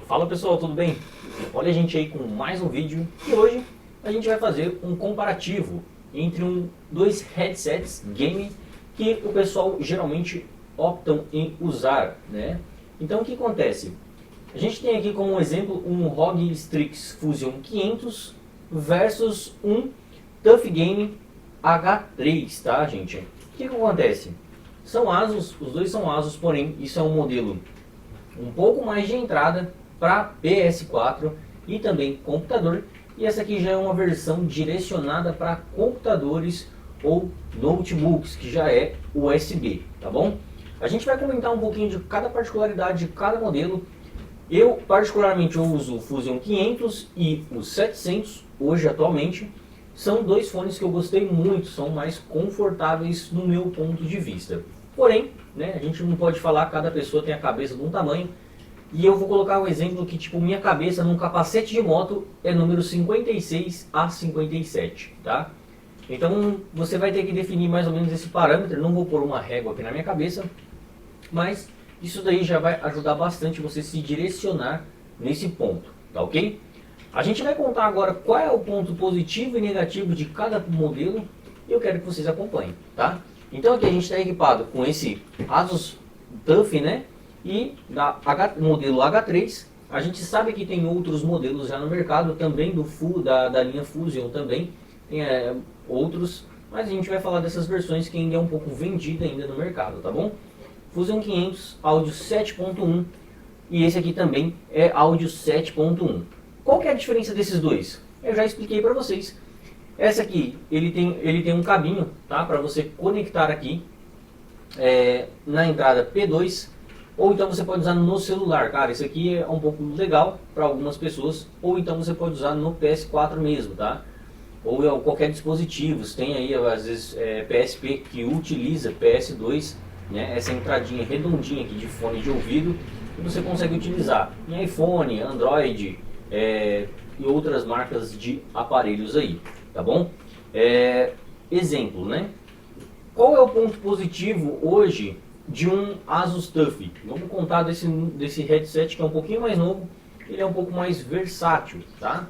Fala pessoal, tudo bem? Olha a gente aí com mais um vídeo e hoje a gente vai fazer um comparativo entre dois headsets game que o pessoal geralmente optam em usar, né? Então o que acontece? A gente tem aqui como exemplo um ROG Strix Fusion 500 versus um TUF Game H3, tá gente? O que acontece? São Asus, os dois são Asus, porém isso é um modelo um pouco mais de entrada para PS4 e também computador, e essa aqui já é uma versão direcionada para computadores ou notebooks, que já é USB, tá bom? A gente vai comentar um pouquinho de cada particularidade de cada modelo. Eu particularmente uso o Fusion 500 e o 700 hoje atualmente. São dois fones que eu gostei muito, são mais confortáveis no meu ponto de vista. Porém, né, a gente não pode falar, cada pessoa tem a cabeça de um tamanho. E eu vou colocar um exemplo que, tipo, minha cabeça num capacete de moto é número 56 a 57, tá? Então, você vai ter que definir mais ou menos esse parâmetro. Não vou pôr uma régua aqui na minha cabeça, mas isso daí já vai ajudar bastante você se direcionar nesse ponto, tá ok? A gente vai contar agora qual é o ponto positivo e negativo de cada modelo e eu quero que vocês acompanhem, tá? Então aqui a gente está equipado com esse Asus TUF, né? E modelo H3, a gente sabe que tem outros modelos já no mercado, também da linha Fusion também, tem outros, mas a gente vai falar dessas versões que ainda é um pouco vendida ainda no mercado, tá bom? Fusion 500, áudio 7.1 e esse aqui também é áudio 7.1. Qual que é a diferença desses dois? Eu já expliquei para vocês. Essa aqui, ele tem um cabinho, tá? Para você conectar aqui na entrada P2, ou então você pode usar no celular, cara. Isso aqui é um pouco legal para algumas pessoas, ou então você pode usar no PS4 mesmo, tá? Ou qualquer dispositivo. Você tem aí às vezes PSP que utiliza PS2, né? Essa entradinha redondinha aqui de fone de ouvido, que você consegue utilizar em iPhone, Android e outras marcas de aparelhos aí, tá bom? Exemplo, né? Qual é o ponto positivo hoje de um Asus TUF? Vamos contar desse headset que é um pouquinho mais novo, ele é um pouco mais versátil, tá?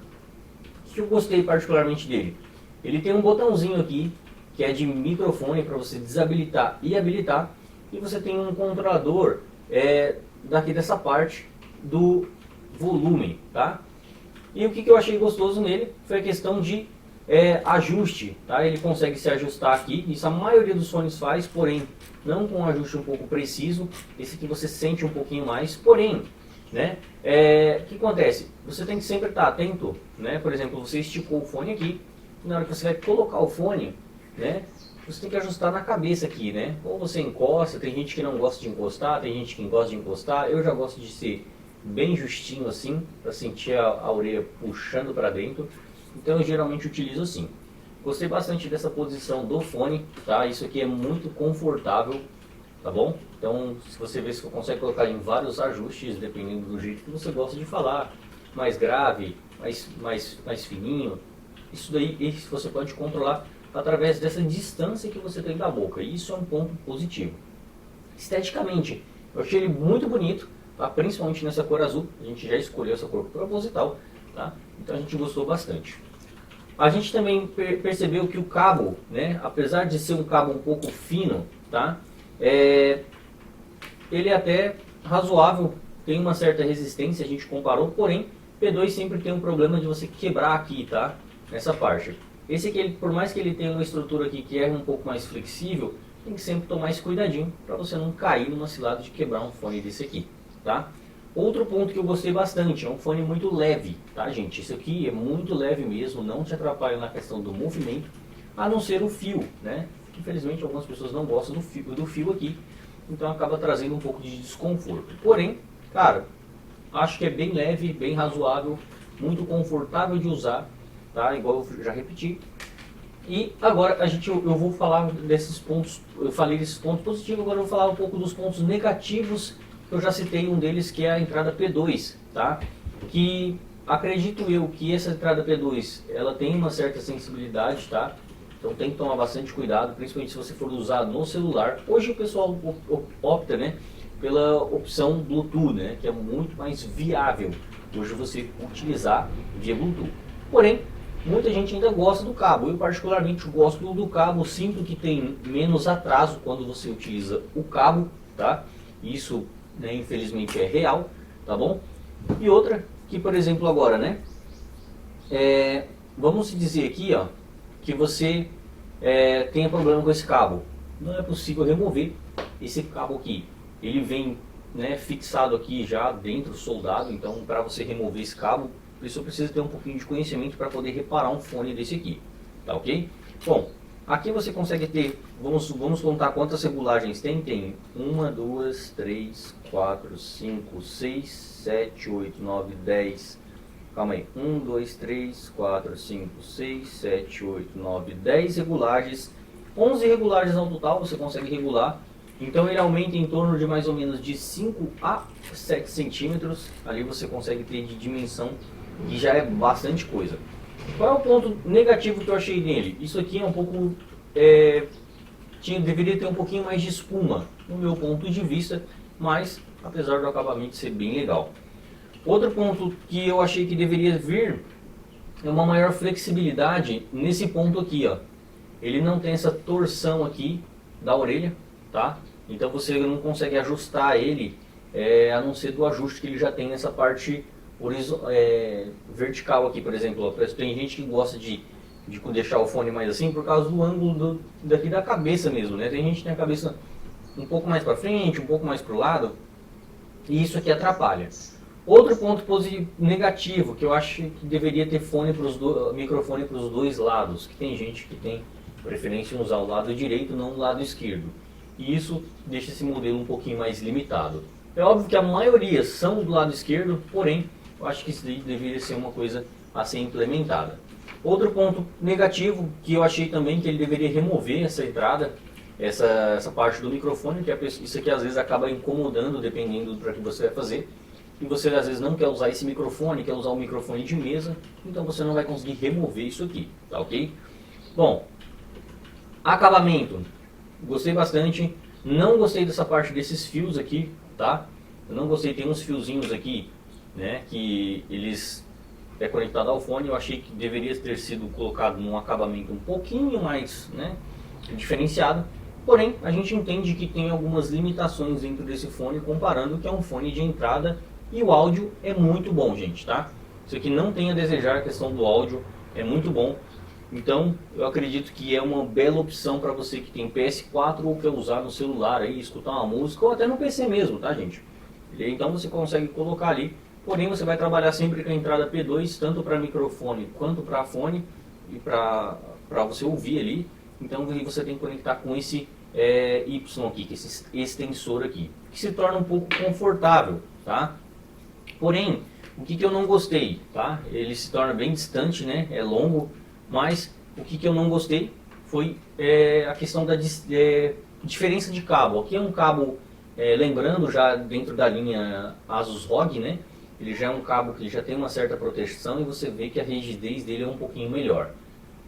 O que eu gostei particularmente dele? Ele tem um botãozinho aqui que é de microfone para você desabilitar e habilitar, e você tem um controlador daqui dessa parte do volume, tá? E o que eu achei gostoso nele foi a questão de ajuste, tá? Ele consegue se ajustar aqui, isso a maioria dos fones faz, porém não com um ajuste um pouco preciso. Esse aqui você sente um pouquinho mais, porém, né? O que acontece? Você tem que sempre estar atento, né? Por exemplo, você esticou o fone aqui, na hora que você vai colocar o fone, né? Você tem que ajustar na cabeça aqui, né? Ou você encosta, tem gente que não gosta de encostar, tem gente que gosta de encostar. Eu já gosto de ser bem justinho assim, para sentir a orelha puxando para dentro. Então eu geralmente utilizo assim. Gostei bastante dessa posição do fone, tá? Isso aqui é muito confortável, tá bom? Então se você ver se você consegue colocar em vários ajustes, dependendo do jeito que você gosta de falar, mais grave, mais fininho. Isso daí você pode controlar através dessa distância que você tem da boca. E isso é um ponto positivo. Esteticamente, eu achei ele muito bonito, tá? Principalmente nessa cor azul. A gente já escolheu essa cor proposital, tá? Então a gente gostou bastante. A gente também percebeu que o cabo, né, apesar de ser um cabo um pouco fino, tá? Ele é até razoável, tem uma certa resistência, a gente comparou, porém P2 sempre tem um problema de você quebrar aqui, tá? Nessa parte. Esse aqui, por mais que ele tenha uma estrutura aqui que é um pouco mais flexível, tem que sempre tomar esse cuidadinho para você não cair numa cilada de quebrar um fone desse aqui, tá? Outro ponto que eu gostei bastante, é um fone muito leve, tá gente? Isso aqui é muito leve mesmo, não te atrapalha na questão do movimento, a não ser o fio, né? Infelizmente algumas pessoas não gostam do fio aqui, então acaba trazendo um pouco de desconforto. Porém, cara, acho que é bem leve, bem razoável, muito confortável de usar, tá? Igual eu já repeti. E agora eu vou falar desses pontos, eu falei desses pontos positivos, agora eu vou falar um pouco dos pontos negativos. Eu já citei um deles que é a entrada P2, tá? Que acredito eu que essa entrada P2 ela tem uma certa sensibilidade, tá? Então tem que tomar bastante cuidado, principalmente se você for usar no celular. Hoje o pessoal opta, né, pela opção Bluetooth, né, que é muito mais viável hoje você utilizar via Bluetooth. Porém, muita gente ainda gosta do cabo. Eu particularmente gosto do cabo, sinto que tem menos atraso quando você utiliza o cabo, tá? Isso, né, infelizmente é real, tá bom? E outra que, por exemplo, agora, né, vamos dizer aqui, ó, que você tenha problema com esse cabo. Não é possível remover esse cabo aqui. Ele vem, né, fixado aqui já dentro, soldado. Então, para você remover esse cabo, a pessoa precisa ter um pouquinho de conhecimento para poder reparar um fone desse aqui, tá ok? Bom, aqui você consegue ter, vamos contar quantas regulagens tem. Tem 1, 2, 3, 4, 5, 6, 7, 8, 9, 10. Calma aí. 1, 2, 3, 4, 5, 6, 7, 8, 9, 10 regulagens. 11 regulagens ao total você consegue regular. Então ele aumenta em torno de mais ou menos de 5 a 7 centímetros. Ali você consegue ter de dimensão, que já é bastante coisa. Qual é o ponto negativo que eu achei nele? Isso aqui é um pouco... deveria ter um pouquinho mais de espuma, no meu ponto de vista. Mas, apesar do acabamento ser bem legal. Outro ponto que eu achei que deveria vir é uma maior flexibilidade nesse ponto aqui, ó. Ele não tem essa torção aqui da orelha, tá? Então você não consegue ajustar ele, a não ser do ajuste que ele já tem nessa parte vertical aqui, por exemplo. Ó. Tem gente que gosta de deixar o fone mais assim por causa do ângulo daqui da cabeça mesmo, né? Tem gente que tem a cabeça um pouco mais para frente, um pouco mais para o lado, e isso aqui atrapalha. Outro ponto negativo, que eu acho que deveria ter microfone para os dois lados, que tem gente que tem preferência em usar o lado direito, não o lado esquerdo. E isso deixa esse modelo um pouquinho mais limitado. É óbvio que a maioria são do lado esquerdo, porém, eu acho que isso deveria ser uma coisa a ser implementada. Outro ponto negativo, que eu achei também que ele deveria remover essa entrada, essa parte do microfone, que isso aqui às vezes acaba incomodando, dependendo do que você vai fazer. E você às vezes não quer usar esse microfone, quer usar o microfone de mesa, então você não vai conseguir remover isso aqui, tá ok? Bom, acabamento, gostei bastante, não gostei dessa parte desses fios aqui, tá? Eu não gostei, tem uns fiozinhos aqui, né, que eles conectado ao fone. Eu achei que deveria ter sido colocado num acabamento um pouquinho mais, né, diferenciado. Porém, a gente entende que tem algumas limitações dentro desse fone, comparando que é um fone de entrada. E o áudio é muito bom, gente, tá? Isso aqui não tem a desejar, a questão do áudio é muito bom. Então, eu acredito que é uma bela opção para você que tem PS4 ou quer usar no celular aí, escutar uma música, ou até no PC mesmo, tá, gente? Então você consegue colocar ali, porém você vai trabalhar sempre com a entrada P2, tanto para microfone quanto para fone, e para você ouvir ali. Então você tem que conectar com esse Y aqui, que é esse extensor aqui, que se torna um pouco confortável, tá? Porém, o que eu não gostei, tá? Ele se torna bem distante, né? É longo, mas o que eu não gostei foi a questão da diferença de cabo. Aqui é um cabo, lembrando já dentro da linha Asus ROG, né? Ele já é um cabo que já tem uma certa proteção e você vê que a rigidez dele é um pouquinho melhor.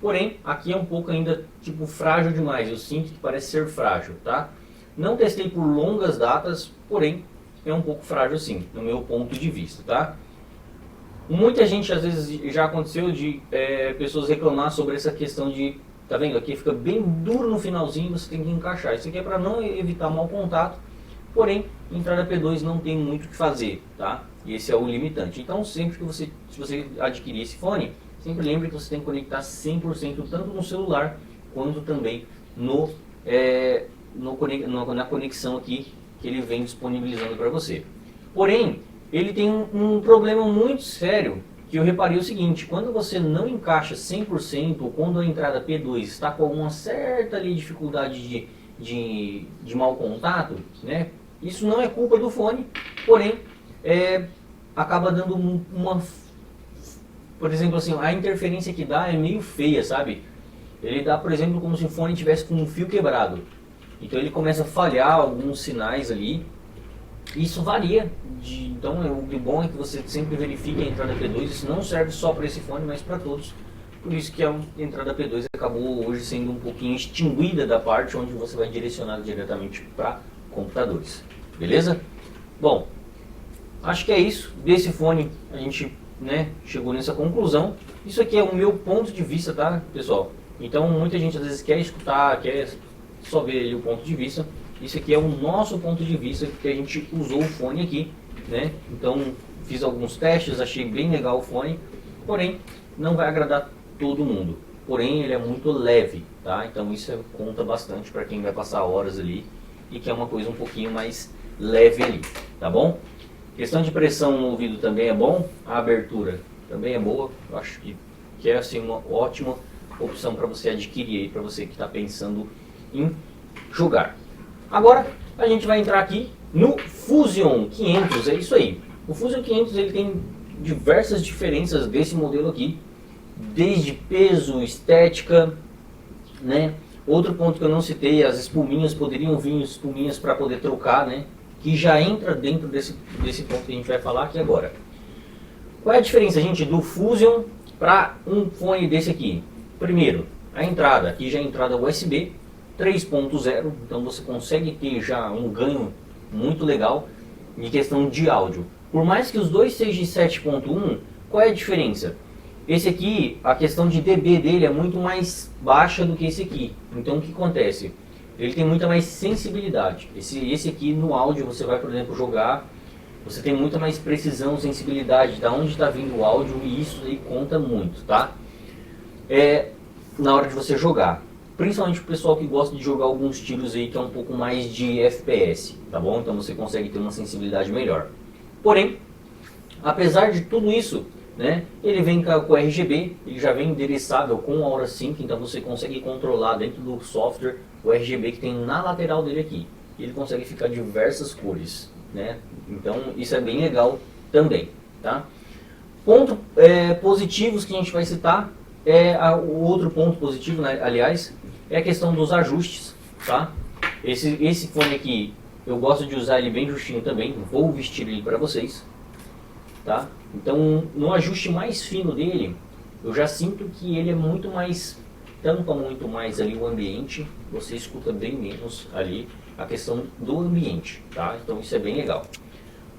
Porém, aqui é um pouco ainda tipo frágil demais, eu sinto que parece ser frágil, tá? Não testei por longas datas, porém é um pouco frágil sim, no meu ponto de vista, tá? Muita gente, às vezes, já aconteceu de pessoas reclamar sobre essa questão de, tá vendo, aqui fica bem duro no finalzinho, você tem que encaixar. Isso aqui é para não evitar mau contato, porém, entrada P2 não tem muito o que fazer, tá? E esse é o limitante. Então, sempre que se você adquirir esse fone, sempre lembre que você tem que conectar 100% tanto no celular, quanto também na conexão aqui que ele vem disponibilizando para você. Porém, ele tem um problema muito sério, que eu reparei o seguinte: quando você não encaixa 100%, ou quando a entrada P2 está com alguma certa ali, dificuldade de mau contato, né? Isso não é culpa do fone, porém, acaba dando por exemplo assim, a interferência que dá é meio feia, sabe? Ele dá, por exemplo, como se o fone tivesse com um fio quebrado. Então ele começa a falhar alguns sinais ali. Isso varia, então o bom é que você sempre verifique a entrada P2, isso não serve só para esse fone, mas para todos. Por isso que a entrada P2 acabou hoje sendo um pouquinho extinguida da parte onde você vai direcionar diretamente para computadores. beleza? Bom, acho que é isso. Desse fone a gente, né, chegou nessa conclusão. Isso aqui é o meu ponto de vista, tá, pessoal? Então muita gente às vezes quer escutar, quer só ver ali o ponto de vista. Isso aqui é o nosso ponto de vista, que a gente usou o fone aqui, né? Então fiz alguns testes, achei bem legal o fone, porém não vai agradar todo mundo. Porém ele é muito leve, tá? Então isso conta bastante para quem vai passar horas ali e quer uma coisa um pouquinho mais leve ali, tá bom? Questão de pressão no ouvido também é bom, a abertura também é boa. Eu acho que é assim uma ótima opção para você adquirir aí, para você que está pensando em jogar. Agora a gente vai entrar aqui no Fusion 500, é isso aí. O Fusion 500 ele tem diversas diferenças desse modelo aqui, desde peso, estética, né? Outro ponto que eu não citei, as espuminhas, poderiam vir espuminhas para poder trocar, né? Que já entra dentro desse ponto que a gente vai falar aqui agora. Qual é a diferença, gente, do Fusion para um fone desse aqui? Primeiro, a entrada, aqui já é a entrada USB 3.0, então você consegue ter já um ganho muito legal em questão de áudio. Por mais que os dois sejam de 7.1, qual é a diferença? Esse aqui, a questão de dB dele é muito mais baixa do que esse aqui. Então o que acontece? Ele tem muita mais sensibilidade. Esse aqui no áudio você vai, por exemplo, jogar, você tem muita mais precisão, sensibilidade, da onde está vindo o áudio, e isso aí conta muito, tá? Na hora de você jogar. Principalmente o pessoal que gosta de jogar alguns tiros aí que é um pouco mais de FPS, tá bom? Então você consegue ter uma sensibilidade melhor. Porém, apesar de tudo isso, né, ele vem com RGB, ele já vem endereçável com a Aura Sync, então você consegue controlar dentro do software o RGB que tem na lateral dele aqui. Ele consegue ficar diversas cores, né? Então isso é bem legal também, tá? Pontos positivos que a gente vai citar, o outro ponto positivo, né, aliás, é a questão dos ajustes, tá? Esse fone aqui, eu gosto de usar ele bem justinho também, vou vestir ele para vocês, tá? Então, no ajuste mais fino dele, eu já sinto que ele é muito mais, tampa muito mais ali o ambiente, você escuta bem menos ali a questão do ambiente, tá? Então isso é bem legal.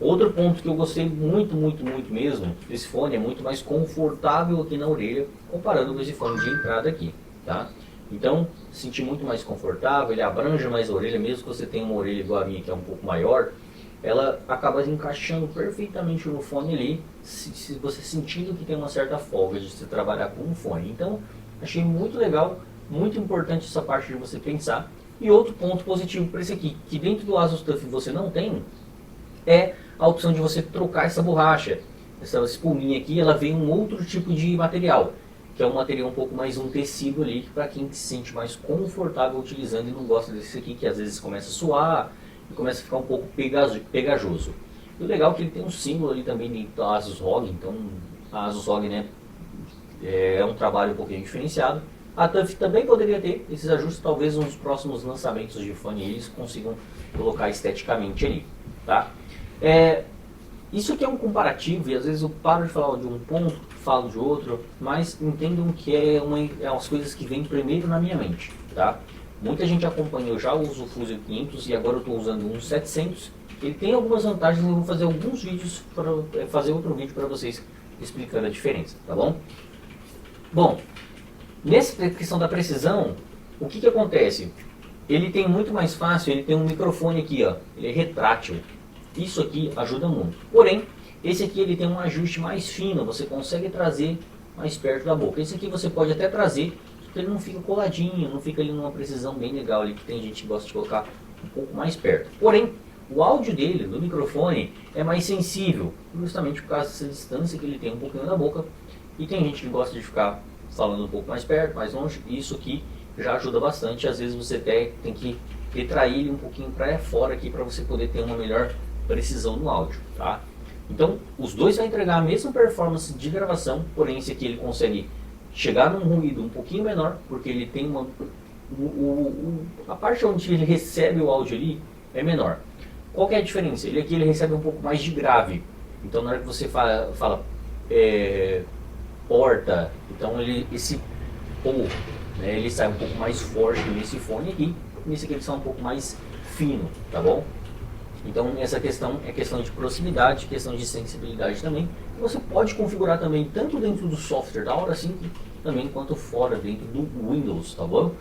Outro ponto que eu gostei muito mesmo, esse fone é muito mais confortável aqui na orelha, comparando com esse fone de entrada aqui, tá? Então, senti muito mais confortável, ele abrange mais a orelha, mesmo que você tenha uma orelha igual a minha, que é um pouco maior, ela acaba encaixando perfeitamente no fone ali, se você sentindo que tem uma certa folga de se trabalhar com um fone. Então, achei muito legal, muito importante essa parte de você pensar. E outro ponto positivo para esse aqui, que dentro do Asus TUF você não tem, é a opção de você trocar essa borracha. Essa espuminha aqui, ela vem um outro tipo de material, que é um material um pouco mais um tecido ali, para quem se sente mais confortável utilizando e não gosta desse aqui, que às vezes começa a suar e começa a ficar um pouco pegajoso. E o legal é que ele tem um símbolo ali também da Asus ROG, então a Asus ROG, né, é um trabalho um pouquinho diferenciado. A TUF também poderia ter esses ajustes, talvez nos próximos lançamentos de fone eles consigam colocar esteticamente ali, tá? Isso aqui é um comparativo e às vezes eu paro de falar de um ponto, falo de outro, mas entendam que é umas coisas que vêm primeiro na minha mente, tá? Muita gente acompanha, eu já uso o Fusion 500 e agora eu estou usando um 700. Ele tem algumas vantagens, eu vou fazer alguns vídeos para fazer outro vídeo para vocês explicando a diferença, tá bom? Bom, nessa questão da precisão, o que acontece? Ele tem muito mais fácil, ele tem um microfone aqui, ó, ele é retrátil. Isso aqui ajuda muito. Porém, esse aqui ele tem um ajuste mais fino, você consegue trazer mais perto da boca. Esse aqui você pode até trazer, porque ele não fica coladinho, não fica ali numa precisão bem legal ali, que tem gente que gosta de colocar um pouco mais perto. Porém, o áudio dele, do microfone, é mais sensível, justamente por causa dessa distância que ele tem um pouquinho da boca. E tem gente que gosta de ficar falando um pouco mais perto, mais longe, e isso aqui já ajuda bastante. Às vezes você tem que retrair ele um pouquinho para fora aqui, para você poder ter uma melhor precisão no áudio, tá? Então, os dois vão entregar a mesma performance de gravação, porém esse aqui ele consegue chegar num ruído um pouquinho menor, porque ele tem a parte onde ele recebe o áudio ali é menor. Qual que é a diferença? Ele aqui ele recebe um pouco mais de grave, então na hora que você fala porta, então esse ou, né, ele sai um pouco mais forte nesse fone aqui, nesse aqui ele sai um pouco mais fino, tá bom? Então essa questão é questão de proximidade, questão de sensibilidade também. Você pode configurar também tanto dentro do software da Aurasync também quanto fora dentro do Windows, tá bom?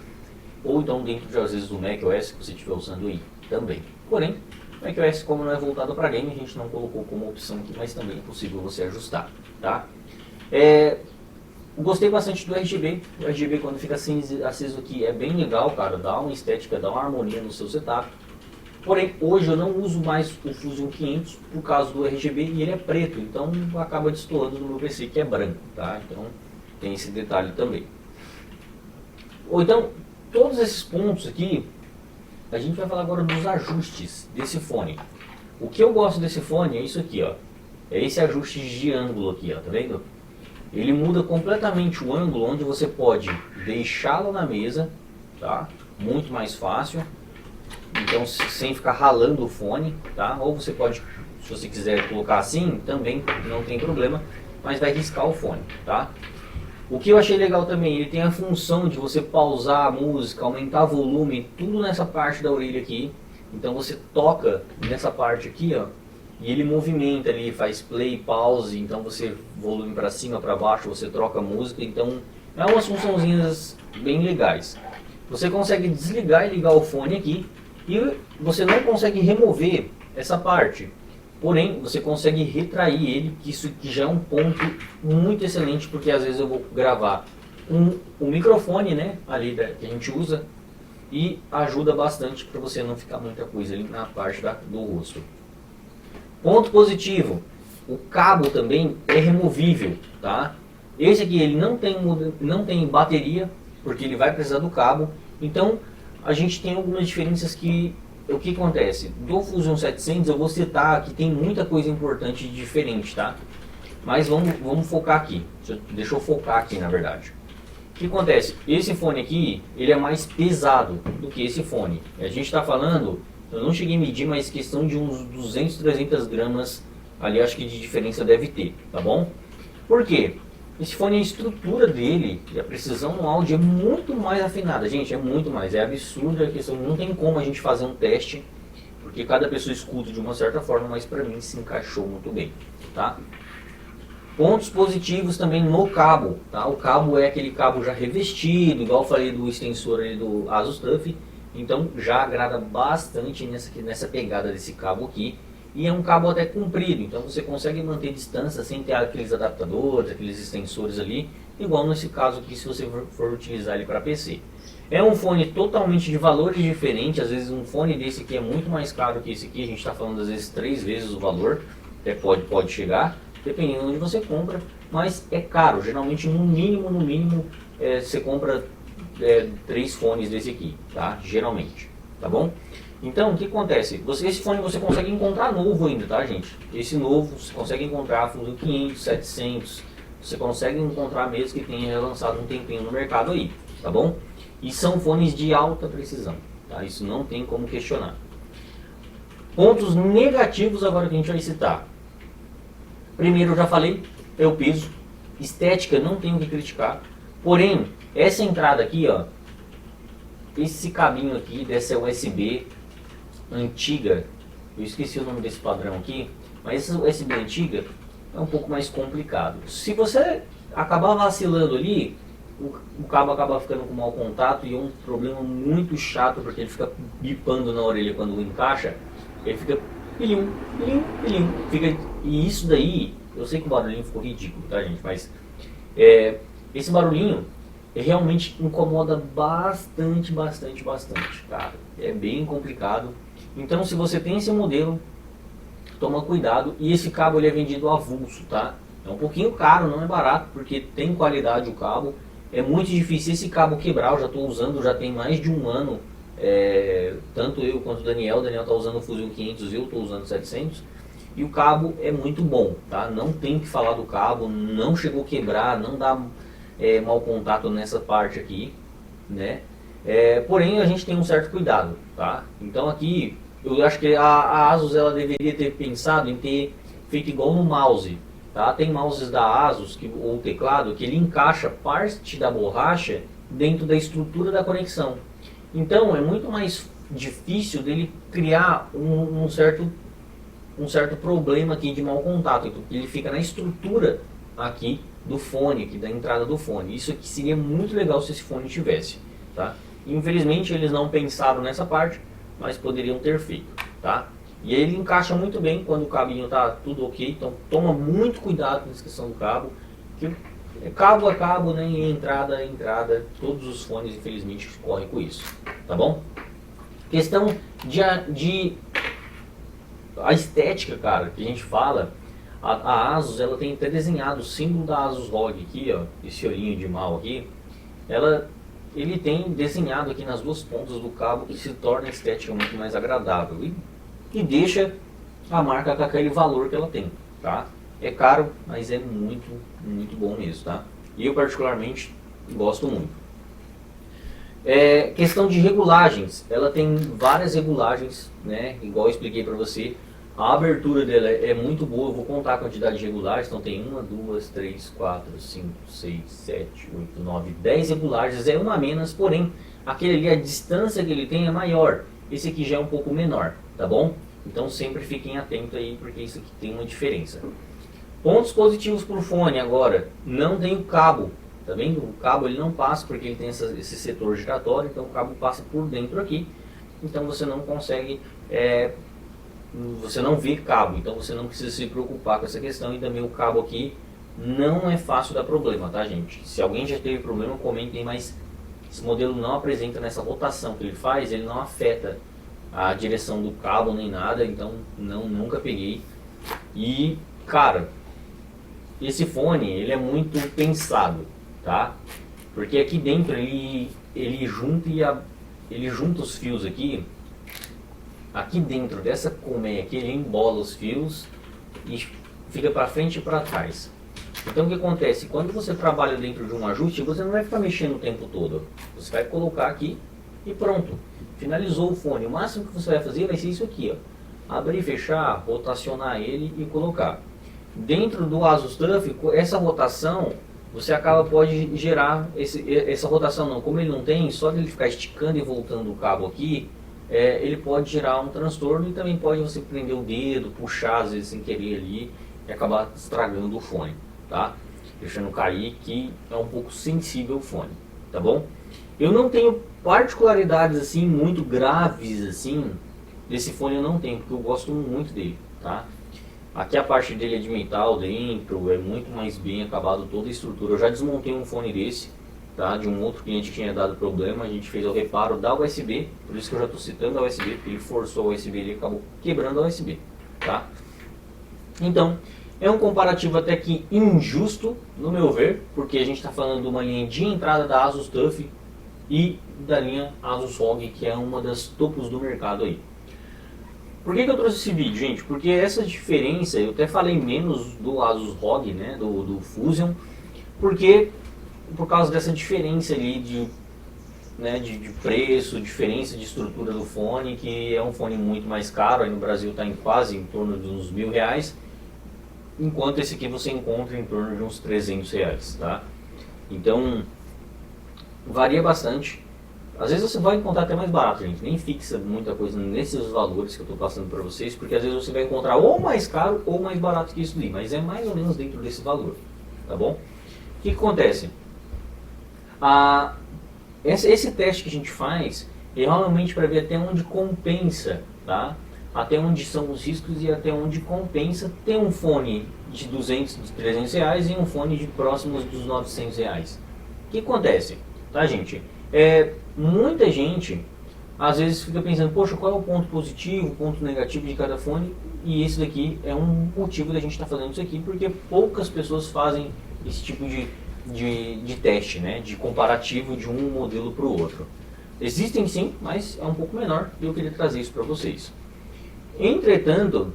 Ou então dentro de, às vezes, do macOS que você estiver usando aí também. Porém, o macOS, como não é voltado para game, a gente não colocou como opção aqui, mas também é possível você ajustar, tá? Gostei bastante do RGB. O RGB, quando fica aceso aqui, é bem legal, cara, dá uma estética, dá uma harmonia no seu setup. Porém, hoje eu não uso mais o Fusion 500 por causa do RGB e ele é preto, então acaba destoando no meu PC que é branco, tá? Então tem esse detalhe também. Ou então, todos esses pontos aqui, a gente vai falar agora dos ajustes desse fone. O que eu gosto desse fone é isso aqui, ó. É esse ajuste de ângulo aqui, ó, tá vendo? Ele muda completamente o ângulo onde você pode deixá-lo na mesa, tá? Muito mais fácil. Então, sem ficar ralando o fone, tá? Ou você pode, se você quiser colocar assim, também não tem problema, mas vai riscar o fone, tá? O que eu achei legal também, ele tem a função de você pausar a música, aumentar o volume, tudo nessa parte da orelha aqui. Então você toca nessa parte aqui, ó, e ele movimenta ali, faz play, pause, então você volume para cima, para baixo, você troca a música, então é umas funçãozinhas bem legais. Você consegue desligar e ligar o fone aqui, e você não consegue remover essa parte, porém você consegue retrair ele, que isso que já é um ponto muito excelente, porque às vezes eu vou gravar o microfone, né, ali que a gente usa, e ajuda bastante para você não ficar muita coisa ali na parte do rosto. Ponto positivo, o cabo também é removível, tá? Esse aqui ele não tem bateria, porque ele vai precisar do cabo, então a gente tem algumas diferenças que, o que acontece? Do Fusion 700 eu vou citar que tem muita coisa importante e diferente, tá? Mas vamos focar aqui, deixa eu focar aqui na verdade. O que acontece? Esse fone aqui, ele é mais pesado do que esse fone. A gente está falando, eu não cheguei a medir, mas questão de uns 200, 300 gramas ali, acho que de diferença deve ter, tá bom? Por quê? Esse fone, a estrutura dele e a precisão no áudio é muito mais afinada, gente, é muito mais, é absurda a questão, não tem como a gente fazer um teste, porque cada pessoa escuta de uma certa forma, mas para mim se encaixou muito bem, tá? Pontos positivos também no cabo, tá? O cabo é aquele cabo já revestido, igual eu falei do extensor ali do Asus TUF, então já agrada bastante nessa pegada desse cabo aqui. E é um cabo até comprido, então você consegue manter distância sem ter aqueles adaptadores, aqueles extensores ali, igual nesse caso aqui se você for utilizar ele para PC. É um fone totalmente de valores diferentes, às vezes um fone desse aqui é muito mais caro que esse aqui, a gente está falando às vezes 3 vezes o valor, até pode chegar, dependendo de onde você compra, mas é caro, geralmente no mínimo você compra 3 fones desse aqui, tá? Geralmente, tá bom? Então, o que acontece? Esse fone você consegue encontrar novo ainda, tá, gente? Esse novo você consegue encontrar Fusion 500, 700, você consegue encontrar mesmo que tenha lançado um tempinho no mercado aí, tá bom? E são fones de alta precisão, tá? Isso não tem como questionar. Pontos negativos agora que a gente vai citar. Primeiro, eu já falei, é o peso. Estética, não tenho o que criticar. Porém, essa entrada aqui, ó, esse cabinho aqui dessa USB antiga, eu esqueci o nome desse padrão aqui, mas essa USB antiga é um pouco mais complicado. Se você acabar vacilando ali, o cabo acaba ficando com mau contato e é um problema muito chato, porque ele fica bipando na orelha quando encaixa, ele fica pilim, pilim, pilim. E isso daí, eu sei que o barulhinho ficou ridículo, tá, gente? Mas esse barulhinho realmente incomoda bastante, cara. É bem complicado. Então, se você tem esse modelo, toma cuidado. E esse cabo ele é vendido avulso, tá? É um pouquinho caro, não é barato, porque tem qualidade o cabo. É muito difícil esse cabo quebrar, eu já estou usando, já tem mais de um ano. Tanto eu quanto o Daniel está usando o Fusion 500 e eu estou usando o 700. E o cabo é muito bom, tá? Não tem que falar do cabo, não chegou a quebrar, não dá mau contato nessa parte aqui, né? Porém a gente tem um certo cuidado, tá? Então aqui eu acho que a Asus ela deveria ter pensado em ter feito igual no mouse, tá? Tem mouses da Asus ou teclado que ele encaixa parte da borracha dentro da estrutura da conexão. Então é muito mais difícil dele criar um certo problema aqui de mau contato. Então, ele fica na estrutura aqui do fone, aqui da entrada do fone. Isso aqui seria muito legal se esse fone tivesse, tá? Infelizmente eles não pensaram nessa parte, mas poderiam ter feito, tá? E ele encaixa muito bem quando o cabinho tá tudo ok, então toma muito cuidado com a questão do cabo, que cabo a cabo, né, e entrada a entrada, todos os fones infelizmente correm com isso, tá bom? Questão de a estética, cara, que a gente fala, a Asus, ela tem até desenhado o símbolo da Asus ROG aqui, ó, esse olhinho de mal aqui, ele tem desenhado aqui nas duas pontas do cabo, que se torna a estética muito mais agradável e deixa a marca com aquele valor que ela tem, tá? É caro, mas é muito, muito bom mesmo, tá? E eu particularmente gosto muito. Questão de regulagens, ela tem várias regulagens, né? Igual eu expliquei para você, a abertura dela é muito boa. Eu vou contar a quantidade de regulagens, então tem 1, 2, 3, 4, 5, 6, 7, 8, 9, 10 regulagens, é uma a menos, porém, aquele ali, a distância que ele tem é maior, esse aqui já é um pouco menor, tá bom? Então sempre fiquem atentos aí, porque isso aqui tem uma diferença. Pontos positivos para o fone agora, não tem o cabo, tá vendo? O cabo ele não passa porque ele tem esse setor giratório, então o cabo passa por dentro aqui, então você não consegue, você não vê cabo, então você não precisa se preocupar com essa questão. E também o cabo aqui não é fácil dar problema, tá, gente? Se alguém já teve problema, comentem, mas esse modelo não apresenta, nessa rotação que ele faz, ele não afeta a direção do cabo nem nada, então nunca peguei. E, cara, esse fone, ele é muito pensado, tá? Porque aqui dentro ele junta os fios aqui dentro dessa colmeia aqui, ele embola os fios e fica para frente e para trás. Então o que acontece? Quando você trabalha dentro de um ajuste, você não vai ficar mexendo o tempo todo. Você vai colocar aqui e pronto. Finalizou o fone. O máximo que você vai fazer vai ser isso aqui, ó. Abrir, fechar, rotacionar ele e colocar. Dentro do Asus TUF, essa rotação, você pode gerar, essa rotação não, como ele não tem, só dele ficar esticando e voltando o cabo aqui, ele pode gerar um transtorno e também pode você prender o dedo, puxar às vezes sem querer ali e acabar estragando o fone, tá? Deixando cair, que é um pouco sensível o fone, tá bom? Eu não tenho particularidades assim muito graves assim desse fone, eu não tenho, porque eu gosto muito dele, tá? Aqui a parte dele é de metal dentro, é muito mais bem acabado toda a estrutura. Eu já desmontei um fone desse, tá? De um outro cliente que tinha dado problema, a gente fez o reparo da USB, por isso que eu já estou citando a USB, porque ele forçou a USB e acabou quebrando a USB, tá? Então, é um comparativo até que injusto, no meu ver, porque a gente está falando de uma linha de entrada da Asus TUF e da linha Asus ROG, que é uma das topos do mercado aí. Por que eu trouxe esse vídeo, gente? Porque essa diferença, eu até falei menos do Asus ROG, né, do Fusion, por causa dessa diferença ali de preço, diferença de estrutura do fone, que é um fone muito mais caro, aí no Brasil está quase em torno de uns R$1.000, enquanto esse aqui você encontra em torno de uns R$300, tá? Então, varia bastante. Às vezes você vai encontrar até mais barato, gente, nem fixa muita coisa nesses valores que eu estou passando para vocês, porque às vezes você vai encontrar ou mais caro ou mais barato que isso ali, mas é mais ou menos dentro desse valor, tá bom? O que acontece? Esse teste que a gente faz é realmente para ver até onde compensa, tá? Até onde são os riscos e até onde compensa ter um fone de 200, de R$300 e um fone de próximos dos R$900. O que acontece, tá, gente? Muita gente às vezes fica pensando, poxa, qual é o ponto positivo, o ponto negativo de cada fone? E esse daqui é um motivo da gente estar fazendo isso aqui, porque poucas pessoas fazem esse tipo de teste, né, de comparativo de um modelo para o outro. Existem sim, mas é um pouco menor, e eu queria trazer isso para vocês. Entretanto,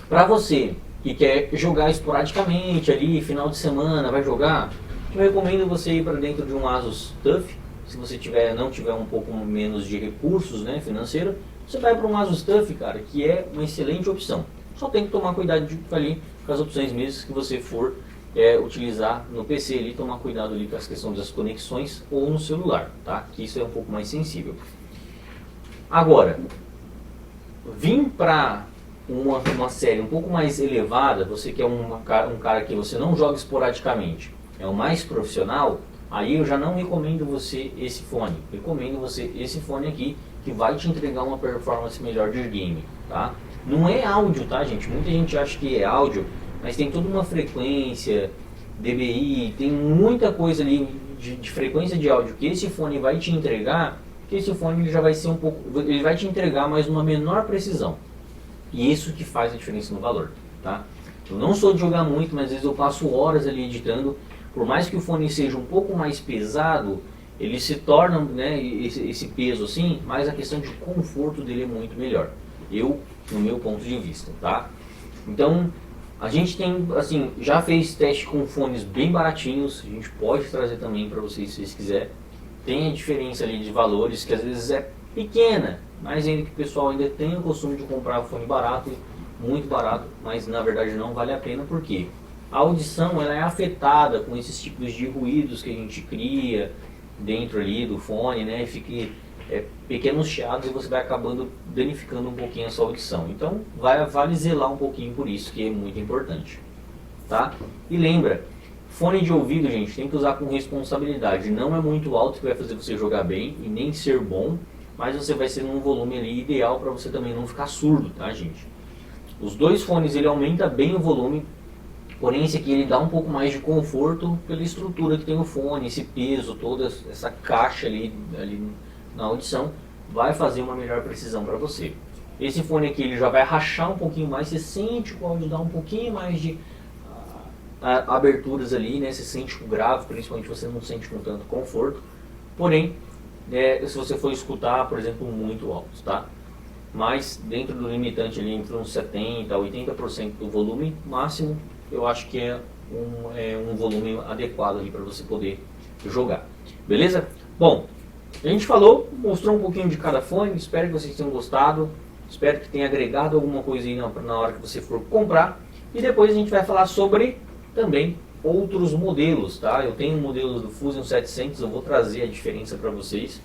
para você que quer jogar esporadicamente ali, final de semana, vai jogar, eu recomendo você ir para dentro de um Asus TUF. Se você não tiver um pouco menos de recursos, né, financeiro, você vai para um Asus TUF, cara, que é uma excelente opção. Só tem que tomar cuidado ali com as opções mesmo que você for utilizar no PC ali, tomar cuidado ali com as questões das conexões ou no celular, tá? Que isso é um pouco mais sensível. Agora, vim para uma série um pouco mais elevada, você que é um cara que você não joga esporadicamente, é o mais profissional, aí eu já não recomendo você esse fone. Recomendo você esse fone aqui, que vai te entregar uma performance melhor de game, tá? Não é áudio, tá, gente? Muita gente acha que é áudio, mas tem toda uma frequência, DBI, tem muita coisa ali de frequência de áudio que esse fone vai te entregar, que esse fone ele já vai ser um pouco, ele vai te entregar mais uma menor precisão. E isso que faz a diferença no valor, tá? Eu não sou de jogar muito, mas às vezes eu passo horas ali editando. Por mais que o fone seja um pouco mais pesado, ele se torna, né, esse peso assim, mas a questão de conforto dele é muito melhor. No meu ponto de vista, tá? Então, a gente tem, assim, já fez teste com fones bem baratinhos, a gente pode trazer também para vocês se vocês quiserem. Tem a diferença ali de valores, que às vezes é pequena, mas ainda que o pessoal ainda tem o costume de comprar fone barato, muito barato, mas na verdade não vale a pena, porque a audição ela é afetada com esses tipos de ruídos que a gente cria dentro ali do fone, né? Fica pequenos chiados e você vai acabando danificando um pouquinho a sua audição. Então vale zelar um pouquinho por isso, que é muito importante, tá? E lembra, fone de ouvido, gente, tem que usar com responsabilidade. Não é muito alto que vai fazer você jogar bem e nem ser bom, mas você vai ser num volume ali ideal para você também não ficar surdo, tá, gente? Os dois fones ele aumenta bem o volume, porém esse aqui ele dá um pouco mais de conforto pela estrutura que tem o fone, esse peso, toda essa caixa ali na audição, vai fazer uma melhor precisão para você. Esse fone aqui ele já vai rachar um pouquinho mais, você sente o áudio dar um pouquinho mais de aberturas ali, né? Você sente o grave, principalmente você não sente com tanto conforto, porém se você for escutar, por exemplo, muito alto, tá? Mas dentro do limitante ali entre uns 70% a 80% do volume máximo, eu acho que é um volume adequado ali para você poder jogar, beleza? Bom, a gente mostrou um pouquinho de cada fone, espero que vocês tenham gostado, espero que tenha agregado alguma coisa aí na hora que você for comprar, e depois a gente vai falar sobre também outros modelos, tá? Eu tenho um modelo do Fusion 700, eu vou trazer a diferença para vocês,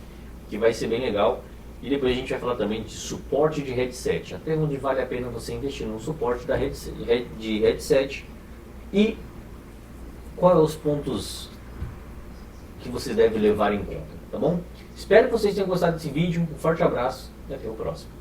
que vai ser bem legal. E depois a gente vai falar também de suporte de headset, até onde vale a pena você investir no suporte de headset e quais os pontos que você deve levar em conta, tá bom? Espero que vocês tenham gostado desse vídeo, um forte abraço e até o próximo.